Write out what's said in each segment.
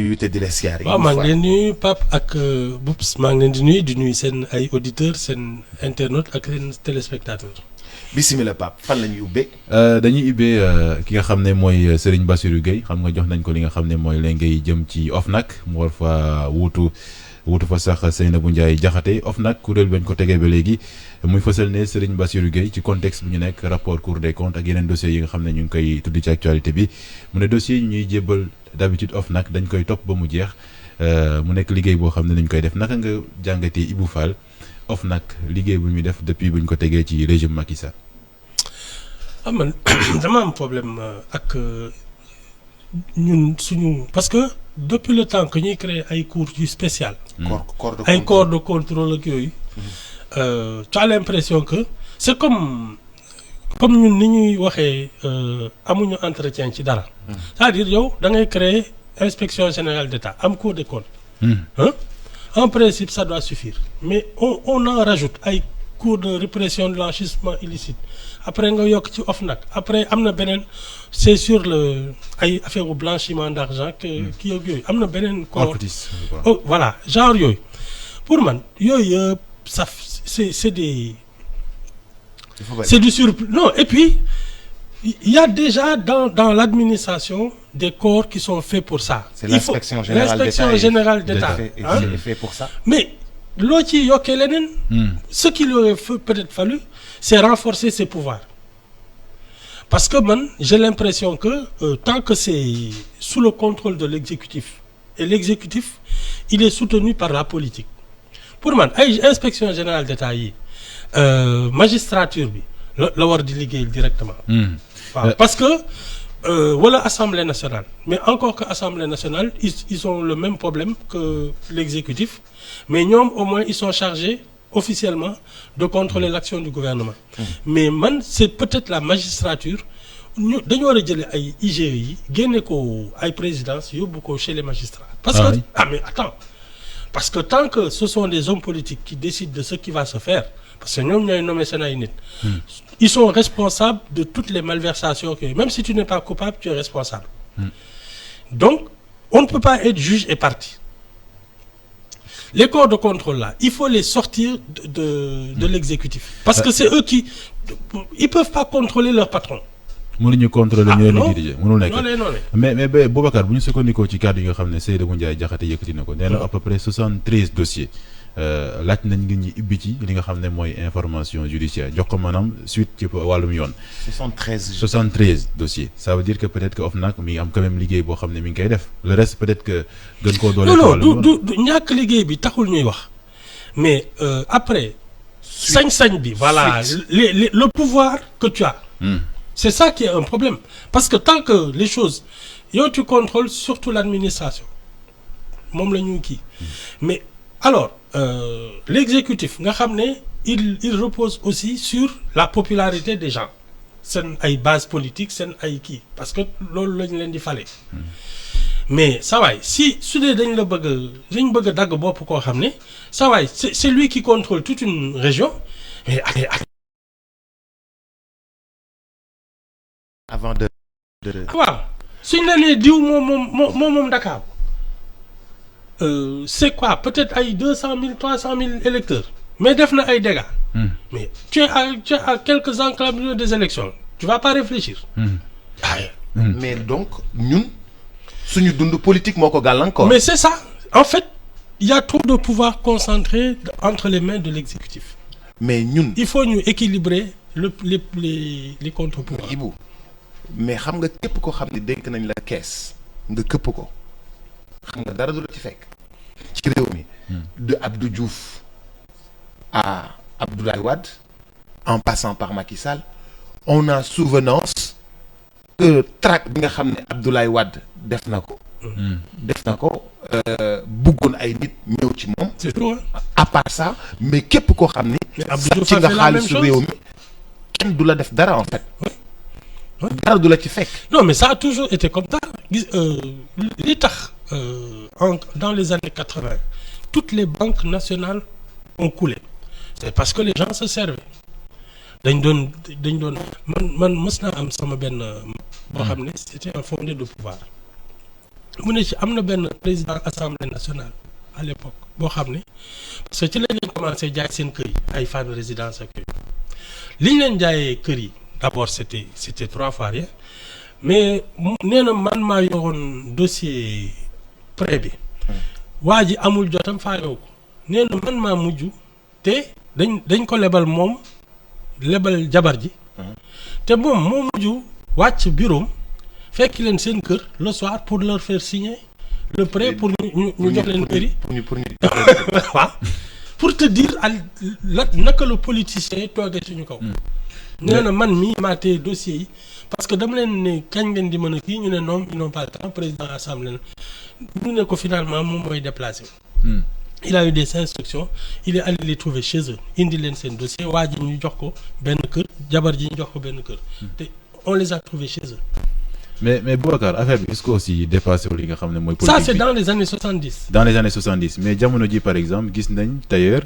nuyu te di la siyaare. waaw maa ngi leen di nuyu Pape ak Boubs maa ngi leen di nuyu seen ay auditeurs seen internautes ak seen téléspectateurs. bisimilah Pape fan la ñuy ubbee. dañuy ubbee ki nga xam ne mooy Serigne Bassirou Gueye xam nga jox nañ ko li nga xam ne mooy la ngay jëm ci OFNAC mu war fa wuutu fa sax Seynabou Ndiaye Diakhaté OFNAC kuréel bañ ko tegee ba léegi muy fësal ne Serigne Bassirou Gueye ci contexte bi ñu nekk rapport Cour des comptes ak yeneen dossiers yi nga xam ne ñu ngi koy tudd ci actualité bi mu ne dossiers yi ñuy jébbal d'habitude OFNAC dañ koy topp ba mu jeex mu nekk liggéey boo xam ne dañ koy def naka nga jàngatee Ibou Fall OFNAC liggéey bu ñu def depuis bu ñu ko tegee ci régime Macky Sall. Man dama am problème ak ñun suñu parce que depuis le temps que ñuy créer ay cours yu spécial. ay corps de contrôle ak yooyu. Tu as l'impression que c'est comme ñun ni ñuy waxee amuñu entretien ci dara. C'est-à-dire yow da ngay créer inspection générale d'État am Cour des comptes. En principe ça doit suffire mais on en rajoute ay cours de répression de blanchiment illicite après nga yokk ci OFNAC après am na beneen c'est sur le ay affaire au blanchiment d'argent que kii yooyu am na beneen corps voilà genre yooyu pour man yooyu yëpp ça c'est du surplus non et puis il y a déjà dans l'administration des corps qui sont faits pour ça. C'est l'inspection générale d'État est fait pour ça. Mais loo ci yokkee leneen. Ce qu'il aurait peut-être fallu c'est renforcer ses pouvoirs parce que man j'ai l'impression que tant que c'est sous le contrôle de l'exécutif et l'exécutif il est soutenu par la politique pour man ay inspection générale d'État yi magistrature bi la war di liggéey directement. waaw parce que wala Assemblée nationale mais encore que Assemblée nationale ils ont le même problème que l'exécutif mais ñoom au moins ils sont chargés officiellement de contrôler l'action du gouvernement. Mais man c'est peut-être la magistrature ñu dañu war a jëlee ay IGE yi génne ko ay présidence yóbbu ko chez les magistrats. Parce que mais attends parce que tant que ce sont des hommes politiques qui décident de ce qui va se faire parce que ñoom ñooy nommer seen ay nit. Ils sont responsables de toutes les malversations que même si tu n'es pas coupable tu es responsable. Donc on ne peut pas être juge et partie. Les corps de contrôle là il faut les sortir de l'exécutif parce que c'est eux qui ils peuvent pas contrôler leur patron. mënuñu contrôler ñu leen di diriger mënul nekk non mais Boubacar bu ñu sukkandikoo ci kàddu yi nga xam ne Seynabou Ndiaye Diakhaté yëkkati na ko nee na à peu près 73 dossiers laaj nañ ngir ñi ibbi ci li nga xam ne mooy information judiciaire jox ko maanaam suite ci wàllum yoon. 73 dossiers ça veut dire que peut-être que OFNAC mi ngi am quand même liggéey boo xam ne mi ngi koy def le reste peut-être que gën koo doole. non du ñàkk liggéey bi taxul ñuy wax mais après. sañ-sañ bi voilà le pouvoir que tu as. C'est ça qui est un problème parce que tant que les choses yow tu contrôles surtout l'administration moom la ñu kii mais alors l'exécutif nga xam ne il repose aussi sur la popularité des gens seen ay base politique seen ay kii parce que loolu lañ leen di fale mais saa waay si su dee dañ bëgg a dagg bopp koo xam ne saa waay c'est lui qui contrôle toute une région mais avant de waaw suñ la nee diw moom Dakar c'est quoi peut-être ay 200 000 300 000 électeurs mais def na ay dégâts. Mais tu es à quelques enclaves des élections tu vas pas réfléchir. Mais donc ñun suñu dund politique moo ko gàllankoor. Mais c'est ça en fait il y a trop de pouvoir concentré entre les mains de l'exécutif. Mais ñun il faut ñu équilibrer les contre-pouvoirs. Ibou mais xam nga képp ko xam ne dénk nañ la kees nga këpp ko xam nga dara du la ci fekk ci réew mi de Abdou Diouf à Abdoulaye Wade en passant par Macky Sall on a souvenance que traque bi nga xam ne Abdoulaye Wade def na ko bëggoon ay nit ñëw ci moom c'est tout à part ça mais képp koo xam ni ci nga xaalisu réew mi kenn du la def dara en fait dara du la ci fekk. Non mais ça a toujours été comme ça li tax dans les années 80 toutes les banques nationales ont coulé c'est parce que les gens se servaient dañ doon man mës naa am sama benn boo xam ne c'était un fondé de pouvoir mu ne ci am na benn président assemblée nationale à l'époque boo xam ne parce que ci lañ leen commencé jaay seen kër yi ay fan résidence ak yooyu li ñu leen jaayee kër yi d'abord c'était 3 fois rien mais nee na man maa yoroon dossier prêt bi waa ji amul jotam faayoo ko nee na man maa mujj te dañ ko lebal moom lebal jabar ji te moom moo mujj wàcc bureau fekk leen seen kër le soir pour leur faire signer le prêt pour ñu jox leen kër yi waaw pour te dire naka la politicien toogee suñu kaw nee na man mii maa téye dossier yi parce que dama leen ne kañ ngeen di mën a kii ñu ne non ils n'ont pas le temps président assemblée na ñu ne ko finalement moom mooy déplacé il a eu des instructions il est allé les trouver chez eux indi leen seen dossier waa ji ñu jox ko benn kër jabar ji ñu jox ko benn kër te on les a trouvés chez eux. mais Boubacar affaire bi est-ce que aussi dépassé wu li nga xam ne mooy. politique ça c'est dans les années 70. dans les années 70 mais jamono ji par exemple gis nañ tailleur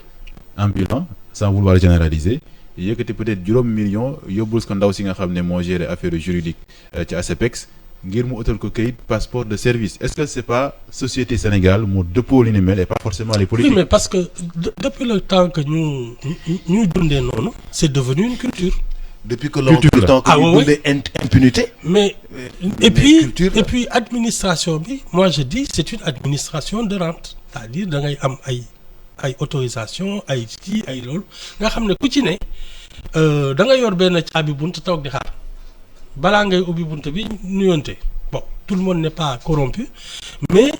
ambulant sans vouloir généraliser yëkkati peut-être juróom million yóbbul ko ndaw si nga xam ne moo gérer affaire juridique ci ASEPEX ngir mu utal ko kayit passeport de service est-ce que c'est pas société Sénégal mu dëppoo li ni mel et pas forcément les politiques. oui mais parce que depuis le temps que ñu dundee noonu c'est devenu une culture. depuis que longtemps que ñu dundee impunité. mais et puis administration bi moi je dis c'est une administration de rente c'est-à-dire da ngay am ay autorisation ay kii ay loolu nga xam ne ku ci ne da nga yor benn caabi bunt toog di xaar balaa ngay ubbi bunt bi nuyonte bon tout le monde n'est pas corrompu mais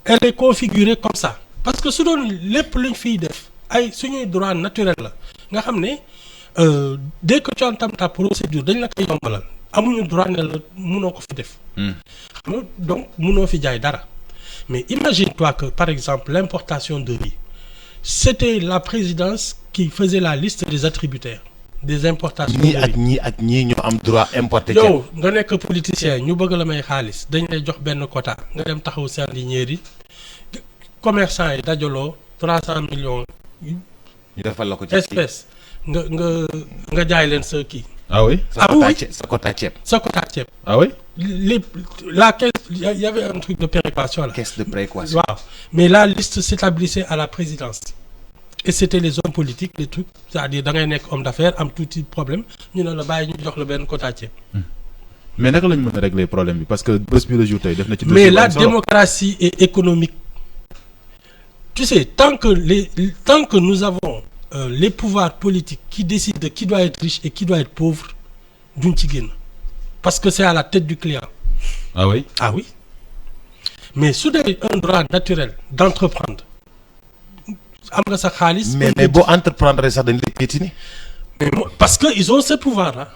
elle est configurée comme ça parce que su doon lépp luñ fiy def ay suñuy droit naturel la nga xam ne dès que tu entame ta procédure dañ la koy yombalal amuñu droit ne la mënoo ko fi def xam nga donc mënoo fi jaay dara mais imagine-toi que par exemple l'importation de riz c'était la présidence qui faisait la liste des attributaires des importations. ñii ak ñii ñoo am droit importer. yow nga nekk politicien ñu bëgg la may xaalis dañ lay jox benn quota nga dem taxaw jardinière yi commerçant yi dajaloo 300 millions. ñu defal la ko ci espèce nga jaay leen sa kii. ah oui. sa quota ceeb. sa quota ceeb. ah oui. La caisse, il y avait un truc de péréquation là. Caisse de péréquation. Wow. Mais la liste s'établissait à la présidence. Et c'était les hommes politiques, les trucs, c'est-à-dire da ngay nekk homme d'affaires am tuuti problème ñu ne la bàyyi ñu jox la benn quota ceeb. mais naka lañ mën a régler problème bi parce que bés bi le jour tey def na ci. mais la démocratie est économique. Tu sais, tant que nous avons les pouvoirs politiques qui décident de qui doit être riche et qui doit être pauvre duñ ci génn. Parce que c'est à la tête du client. Ah oui? Ah oui. Mais su dee un droit naturel d'entreprendre am nga sa xaalis. mais boo entreprendre sax dañ lay piétiner. mais parce que ils ont ce pouvoir là.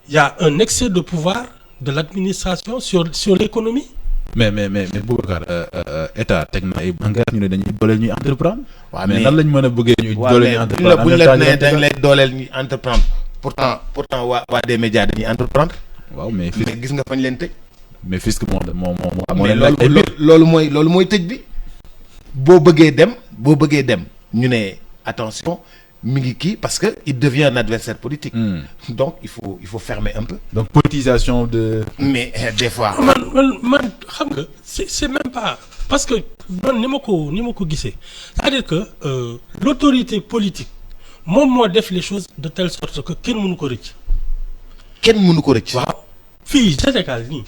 Il y a un excès de pouvoir de l'administration sur l'économie. mais Boubacar état teg na ay bànqaas ñu ne dañuy dooleel ñuy entreprendre. waaw mais nan lañ mën a bëggee ñuy dooleel ñuy entreprendre bu ñu la nee dañ lay dooleel ñuy entreprendre. pourtant waa des médias dañuy entreprendre. waaw mais gis nga fañ leen tëj. mais fisc moo mais loolu mooy tëj bi. boo bëggee dem ñu ne attention mi ngi kii parce que il devient un adversaire politique. donc il faut fermer un peu. donc politisation de. mais des fois. man xam nga c'est même pas parce que man ni ma ko gisee c'est-à-dire que l'autorité politique. moom moo def les choses de telle sorte que kenn mënu ko rëcc. waaw fii Sénégal nii.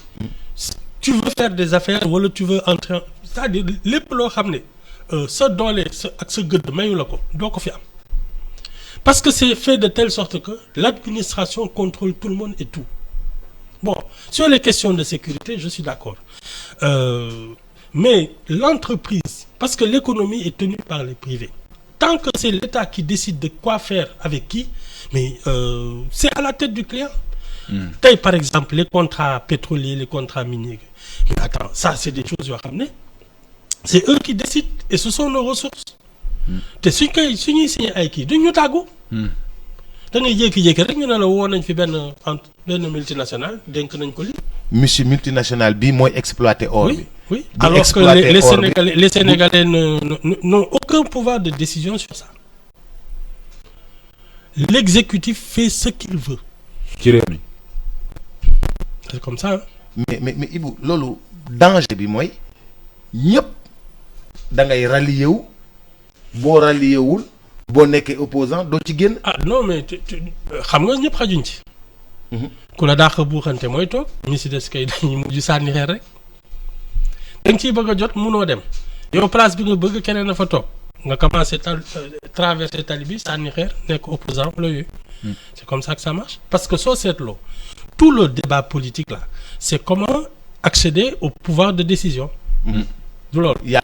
tu veux faire des affaires wala tu veux entrer c'est-à-dire lépp loo xam ne sa doole ak sa gëdd mayu la ko doo ko fi am. parce que c'est fait de telle sorte que l'administration contrôle tout le monde et tout. Bon, sur les questions de sécurité, je suis d'accord. Mais l'entreprise, parce que l'économie est tenue par les privés. Tant que c'est l'État qui décide de quoi faire avec qui, mais c'est à la tête du client. Par exemple, les contrats pétroliers, les contrats miniers. Mais attends, ça c'est des choses yoo xam ne c'est eux qui décident et ce sont nos ressources. te suñuy signé ay kii duñ ñu tàggu. da ngay jékki-jékki rek ñu ne la woo nañ fi benn multinationale dénk nañ ko li monsieur multinational bi mooy exploiter or bi. oui alors que les Sénégalais n'ont aucun pouvoir de décision sur ça. L'exécutif fait ce qu'il veut. ci réew mi. C'est comme ça. mais Ibou loolu danger bi mooy ñëpp da ngay rallier wu boo rallier wul boo nekkee opposant doo ci génn. ah non mais xam nga ñëpp xajuñ ci. ku la dàq buuxante mooy toog ñi si des kay dañuy mujj sànni xeer rek da nga ciy bëgg a jot munoo dem yow place bi nga bëgg keneen na fa toog nga commencé traverser tali bi sànni xeer nekk opposant la yooyu. C'est comme ça que ça marche parce que soo seetloo tout le débat politique là c'est comment accéder au pouvoir de décision. du loolu. y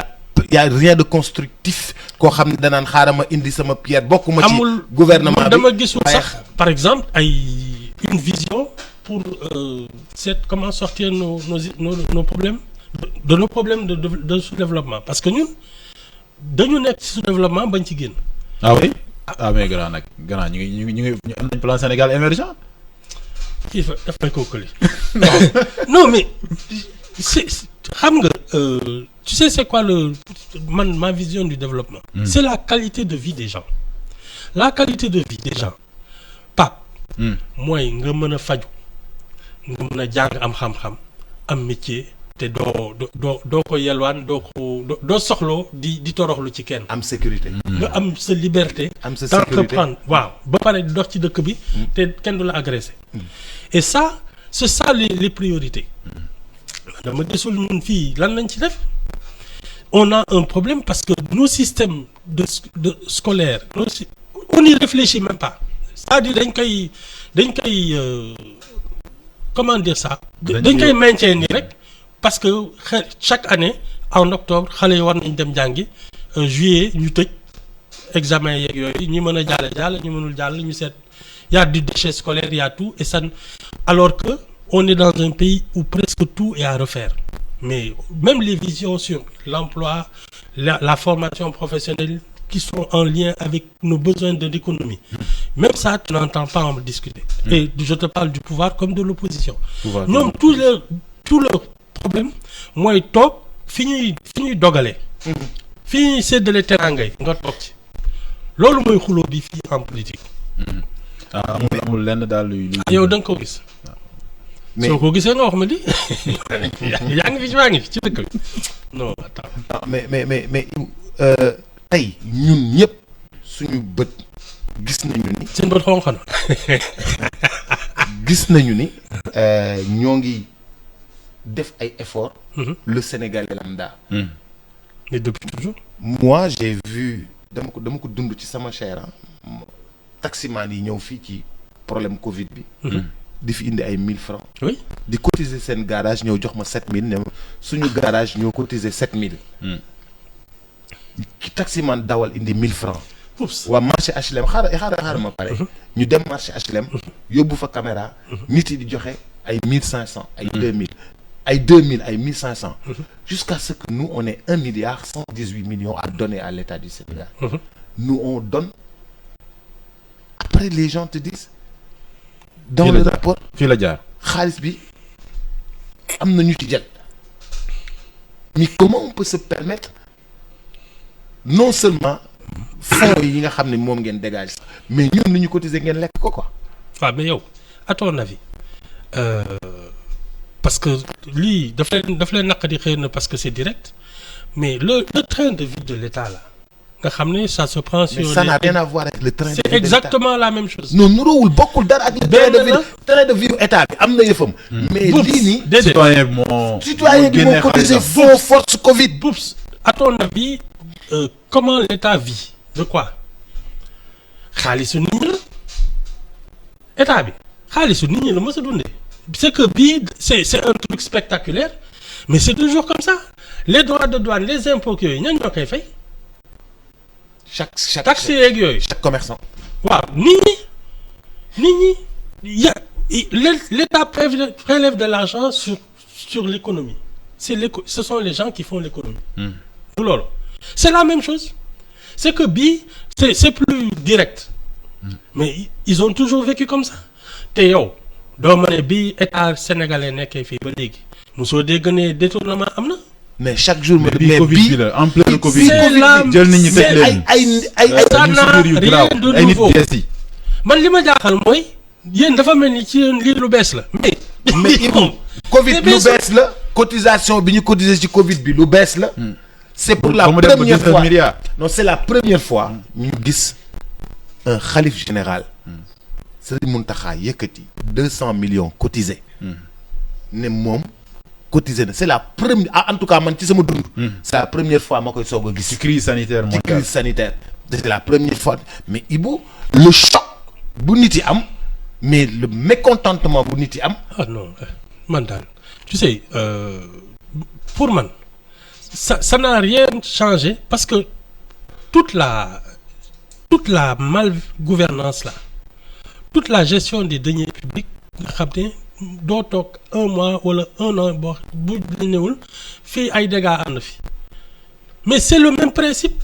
a rien de constructif koo xam ne danaan xaaral ma indi sama pierre bokkuma ci gouvernement bi dama gisul sax par exemple ay une vision pour comment sortir nos problèmes de nos problèmes de sous-développement parce que ñun dañu nekk ci sous-développement bañ ci génn. ah oui ah mais grand ñu ngi am nañ plan Sénégal émergent. kii fa daf may kookali non mais c'est xam nga tu sais c'est quoi ma vision du développement. C'est la qualité de vie des gens. La qualité de vie des gens Pape. mooy nga mën a faju nga mën a jàng am xam-xam am métier te doo ko yelwaan doo soxloo di toroxlu ci kenn. am sécurité. nga am sa liberté. am sa sécurité d'entreprendre waaw ba pare di dox ci dëkk bi. te kenn du la agressé. et ça c'est ça les priorités. dama gisul ñun fii lan lañ ci def. On a un problème parce que nos systèmes de scolaires on n'y réfléchit même pas. C'est-à-dire dañ koy comment dire ça. dañ koy maintien nii rek parce que chaque année en octobre xale yi war nañ dem jàngi juillet ñu tëj examen yeeg yooyu ñi mën a jàll ñu mënul jàll ñu seet y a du déchet scolaire y a tout et ça alors que on est dans un pays où presque tout est à refaire. Mais même les visions sur l'emploi, la formation professionnelle qui sont en lien avec nos besoins de l'économie. Même ça, tu n'entends pas en discuter. Et je te parle du pouvoir comme de l'opposition. Non, tous leurs problèmes, moi, top, fini dogalé. Fini c'est de l'éternangay. Lolo moy xulo bi fi en politique. Ah amul lenn daal yow da nga ko gis. mais soo ko gisee nga wax ma di yaa ngi fi ci dëkk bi non attends. mais tey ñun ñëpp suñu bët gis nañu ni. seen bët xonq na. gis nañu ni ñoo ngi def ay efforts. le Sénégalais lambda. mais depuis toujours. moi j'ai vu dama ko dund ci sama cher taximan yi ñëw fii ci problème Covid bi. di fi indi ay 1000 francs. oui di cotiser seen garage ñëw jox ma 7000 ne suñu garage ñoo cotiser 7000. ki taximan dawal indi 1000 francs. waa marché HLM xaaral ma pare. ñu dem marché HLM. yóbbu fa caméra. nit yi di joxe ay 1500 ay 2000. ay 2000 ay 1500. jusqu'à ce que nous on ait 1 milliard 118 millions à donner à l'État du Sénégal. nous on donne. Après les gens te disent. dans le rapport fii la jaar xaalis bi am na ñu ci jël mais comment on peut se permettre non seulement fonds yi nga xam ne moom ngeen dégage mais ñun ni ñu cotiser ngeen lekk ko quoi. waaw mais yow à ton avis parce que lii daf leen naqari xëy na parce que c'est direct mais le train de vie de l'État là. nga xam ne ça se prend sur. mais ça n'a rien à voir avec le train de vie. C'est exactement la même chose. non nuroowul bokkul dara ak train de vie état bi am na yëfam. mais lii nii. citoyen bi moo cotisé fonds force Covid. Boups à ton avis comment l'État vit de quoi xaalisu nit ñi la état bi xaalisu nit ñi la mës a dundee. c'est que bii c'est un truc spectaculaire mais c'est toujours comme ça les droits de douane les impôts yooyu ñan ñoo koy fay. chaque taxes yeeg yooyu. chaque commerçant. waaw nit ñi l'État prélève de l'argent sur l'économie ce sont les gens qui font l'économie. loolu c'est la même chose c'est que bii c'est plus direct. mais ils ont toujours vécu comme ça te yow doo ma ne bii état sénégalais nekkee fii ba léegi mosoo dégg ne détournement am na. mais chaque jour. mais bii en plein Covid jël nit ñi teg leen ay nit bees yi. man li ma jaaxal mooy yéen dafa mel ni ci lii lu bees la. mais Covid lu bees la cotisation bi ñu cotiser ci Covid bi lu bees la. c'est pour la Ba mu dem ba première 19 fois milliards. non c'est la première fois ñu gis un khalife général Serigne Mountakha yëkkati 200 millions cotisés ne moom cotisé na c'est la première en tout cas man ci sama dund c'est la première fois ma koy soog a ci gis crise sanitaire ci mondiale. crise sanitaire c'est la première fois mais Ibou le choc bu nit yi am mais le mécontentement bu nit yi am Ah non, man daal tu sais pour man ça n'a rien changé parce que toute la malgouvernance là, toute la gestion des deniers publics nga xam ne doo toog un mois wala un an boo bu newul fii ay dégâts am na fi mais c'est le même principe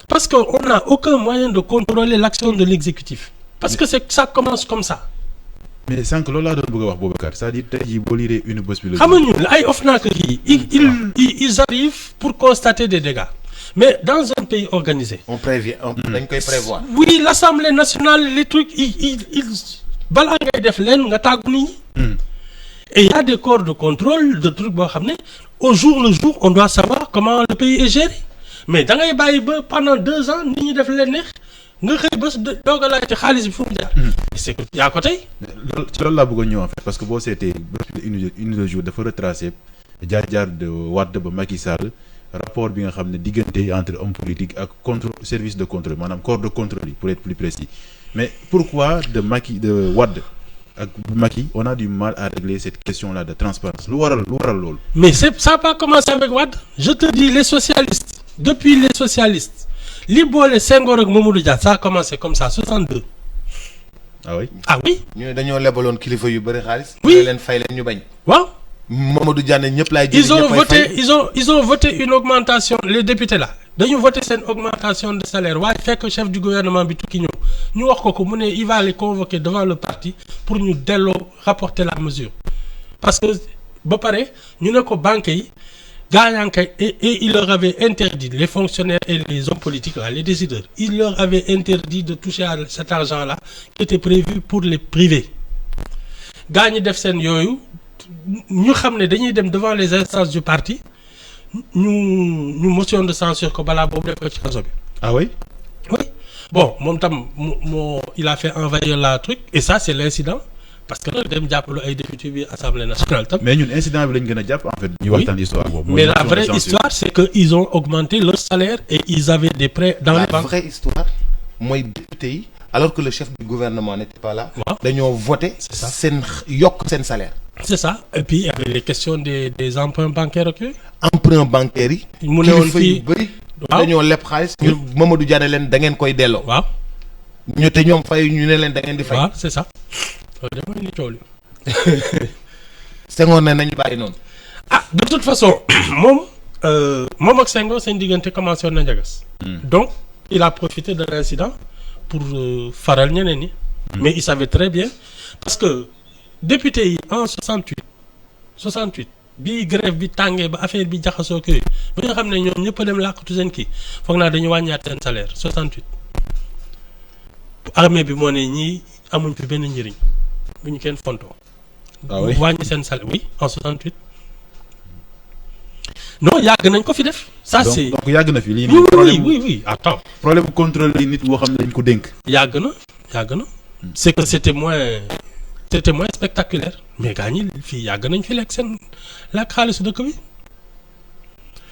parce que on n'a aucun moyen de contrôler l'action de l'exécutif parce que ça commence comme ça. mais sànq loolu laa doon bëgg a wax Boubacar c'est-à-dire tey jii boo liiree une bés bi la. xam nga ñun ay OFNAC yi ils arrivent pour constater des dégâts mais dans un pays organisé. on prévient dañ koy prévoir. Oui, l'Assemblée nationale les trucs ils balaa ngay def leen nga tàggu nit ñi. Et il y a des corps de contrôle de trucs boo xam ne au jour le jour on doit savoir comment le pays est géré mais da ngay bàyyi ba pendant 2 ans nit ñi def leen neex nga xëy ba doog a laajte xaalis bi fu mu jaar. c'est que yaa ko tey. loolu ci loolu laa bëgg a ñëw en fait parce que boo seetee une le jour dafa retracé jaar-jaar de Wade ba Macky Sall rapport bi nga xam ne diggante entre homme politique ak service de contrôle maanaam corps de contrôle yi pour être plus précis mais pourquoi de Wade ak Macky on a du mal à régler cette question là de transparence lu waral loolu. Mais ça n'a pas commencé avec Wade. Je te dis, les socialistes, depuis les socialistes, li boole Senghor ak Mamadou Dia, ça a commencé comme ça, 62. ah oui. Ah oui? ñu ne dañoo lebaloon kilifa yu bëri xaalis. Oui. ñu leen fay leen ñu bañ. Waaw. Mamadou Diané ñëpp laay jël Ils ont voté une augmentation, les députés là. Dañu voté une augmentation de salaire. Ouais, fait que chef du gouvernement bi tukki ñëw. Ñu wax ko mu ne il va les convoquer devant le parti pour ñu delloo rapporter la mesure. Parce que ba pare ñu ne ko banque yi et il leur avait interdit, les fonctionnaires et les hommes politiques là, les décideurs, il leur avait interdit de toucher à cet argent là qui était prévu pour les privés. Gaa ñi def seen yooyu ñu xam ne dañuy dem devant les instances du parti ñu motion de censure ko balaa boobu def ko ci kaso bi. ah oui. Oui. Bon moom tam il a fait envahir la truc et ça c'est l'incident parce que dem jàppalu ay député bi Assemblée nationale tam. mais ñun incident bi lañ gën a jàpp en fait. ñu waxtaan histoire boobu. Mais la vraie histoire c'est que ils ont augmenté leur salaire et ils avaient des prêts dans les banques. La vraie histoire mooy député yi alors que le chef du gouvernement n'était pas là. Waaw. dañoo voté seen yokk seen salaire. C'est ça et puis il y avait les questions des emprunts bancaires ak yooyu. emprunt bancaire yi. mu ne woon kilifa yu fii bëri. waaw dañoo leb xaalis. ñu Mamadou Diané leen da ngeen koy delloo. waaw. ñu te ñoom fay ñu ne leen da ngeen di fay. waaw c'est ça. loolu de mooy li coow li. Senghor ne nañu bàyyi noonu. Ah de toute façon moom ak Senghor seen diggante commencé woon na njagas. Donc il a profité de l'incident pour faral ñeneen ñi. Mais il savait très bien parce que député yi en 68 bi grève bi tàngee ba affaire bi jaxasoo kii ba nga xam ne ñoom ñëpp a dem làqatu seen kii foog naa dañu wàññaat seen salaire 68. Armée bi moo ne ñii amuñ fi benn njëriñ bu ñu kenn fontoo. ah oui wàññi seen salaire oui en 68. Non yàgg nañ ko fi def. Ça c'est donc yàgg na fi lii oui nii. oui attends. problème contrôle yi nit boo xam ne dañ ko dénk. yàgg na. C'est que c'était moins spectaculaire mais gaa ñi fii yàgg nañ fi lekk seen lekk xaalisu dëkk bi.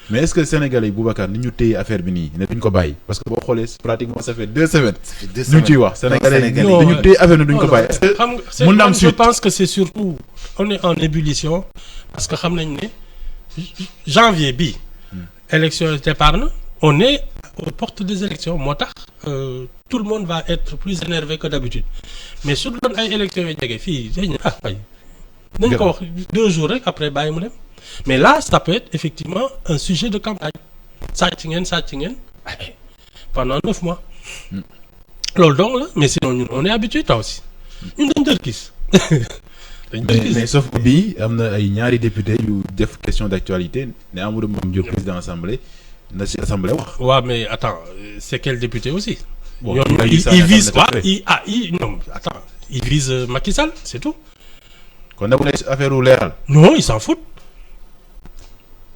mais est-ce que Sénégalais yi Boubacar ni ñu téye affaire bi nii ne duñ ko bàyyi parce que boo xoolee pratiquement ça fait 2 semaines. ñu ciy wax Sénégalais yi dañu téye affaire ni duñ ko bàyyi. est-ce que xam nga mën na am je suite pense que c'est surtout on est en ébullition parce que xam nañ ne janvier bii. élection départ na on est aux portes des élections moo tax tout le monde va être plus énervé que d'habitude mais su doon ay élections yu jege fii dañu fay nañ ko wax 2 jours rek après bàyyi mu dem mais là ça peut être effectivement un sujet de campagne sàcc ngeen pendant 9 mois loolu donc la mais sinon ñun on est habitué taw aussi ñun dañ dër gis mais sauf que bii am na ay ñaari député yu def question d'actualité ne Amadou Mame Diop président assemblée na ci assemblée wax. waaw mais attends c'est quel député aussi. Bon, ñoom il vise attends il vise Macky Sall c'est tout. kon nag bu nekk affaire u leeral. Non, ils s'en foutent.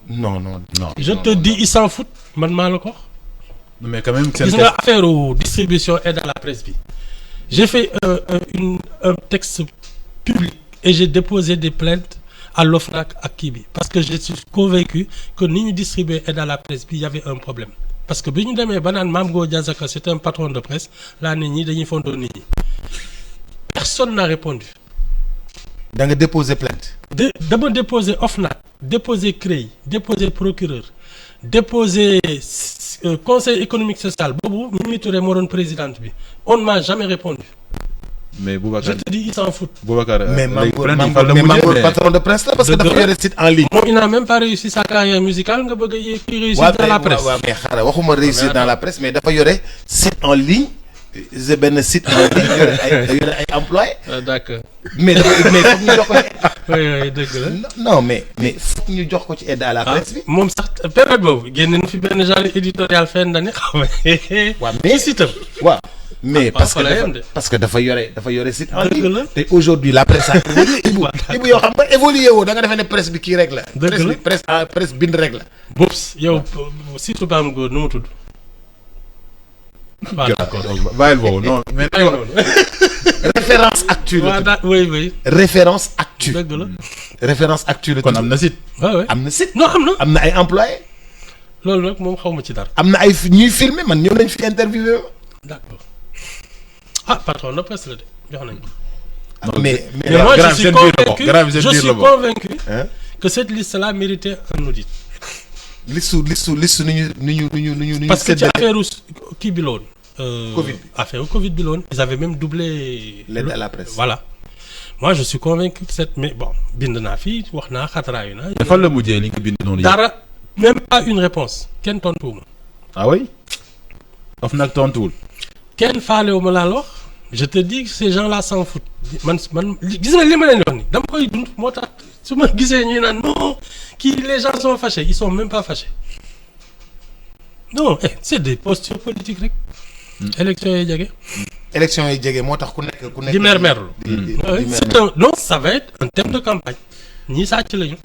non non non. Je te dis ils s'en foutent man maa la ko wax. mais quand même gis nga affaire distribution aide à la presse bi j'ai fait un texte public et j'ai déposé des plaintes à l'OFNAC ak kii bi parce que je suis convaincu que ni ñu distribuer aide à la presse bi y avait un problème parce que bi ñu demee ba naan Mame Gor Diazaka c'est un patron de presse laa ne ñi dañuy fontoo nit ñi personne n'a répondu. da nga déposer plainte. dama déposer OFNAC déposer CREI déposer procureur déposer conseil économique social boobu Mimi Touré moo doon présidente bi on ne m'a jamais répondu. mais Boubacar je te dis ils s'en foutent. Boubacar mais Mame Gor patron de presse la parce que dafa yore site en ligne. moom il n'a même pas réussi sa carrière musicale nga bëgg a réussir dans la presse. waaw mais xaaral waxuma réussir dans la presse mais dafa yore site en ligne. c'est benn site en ligne yore ay employés. D'accord. mais foog ñu jox ko. oui dëgg la. non mais foog ñu jox ko ci aide à la presse bi. moom sax période boobu génne na fi benn genre éditorial fin d'année xam nga. waaw mais si itam. waaw mais parce que dafa yore site en dëgg la ligne. te aujourd'hui la presse a évolué. Ibu yoo xam nga évolué woo da nga defee ne presse bi kii rek la. dëgg la presse bind rek la. Boubs yow surtout Mame Gor nu mu tudd. waaw d'accord bàyyil boobu non mais référence actu la. oui. référence actu. dëgg la. référence actu la. kon am na site. waaw am na site. non am na ay employés. loolu nag moom xaw ma ci dara. am na ay ñuy filmer man ñëw nañ fi interviewé. d'accord patron de presse la de jox nañ ko. mais moi je suis convaincu que cette liste-là méritait un audit. liste nu ñu parce que ci affaire kii bi la woon. Covid bi affaire Covid bi la woon. ils avaient même doublé. l'aide à la presse. voilà moi je suis convaincu que mais bon bind naa fii wax naa xataraayu naa. dafa la mujjee li nga bind noonu. dara même pas une réponse kenn tontuwuma. ah oui. OFNAC tontuwul. kenn faalewuma laa la wax. je te dis que ces gens-là s'en foutent man gis nga li ma leen wax ni dama koy dund moo tax su ma gisee ñuy naan non kii les gens sont fâchés ils sont même pas fâchés non c'est des postures politiques rek. élection yi jege. élection yi jege moo tax ku nekk. di mermerlu. c'est un non ça va être un thème de campagne ñii sàcc lañu.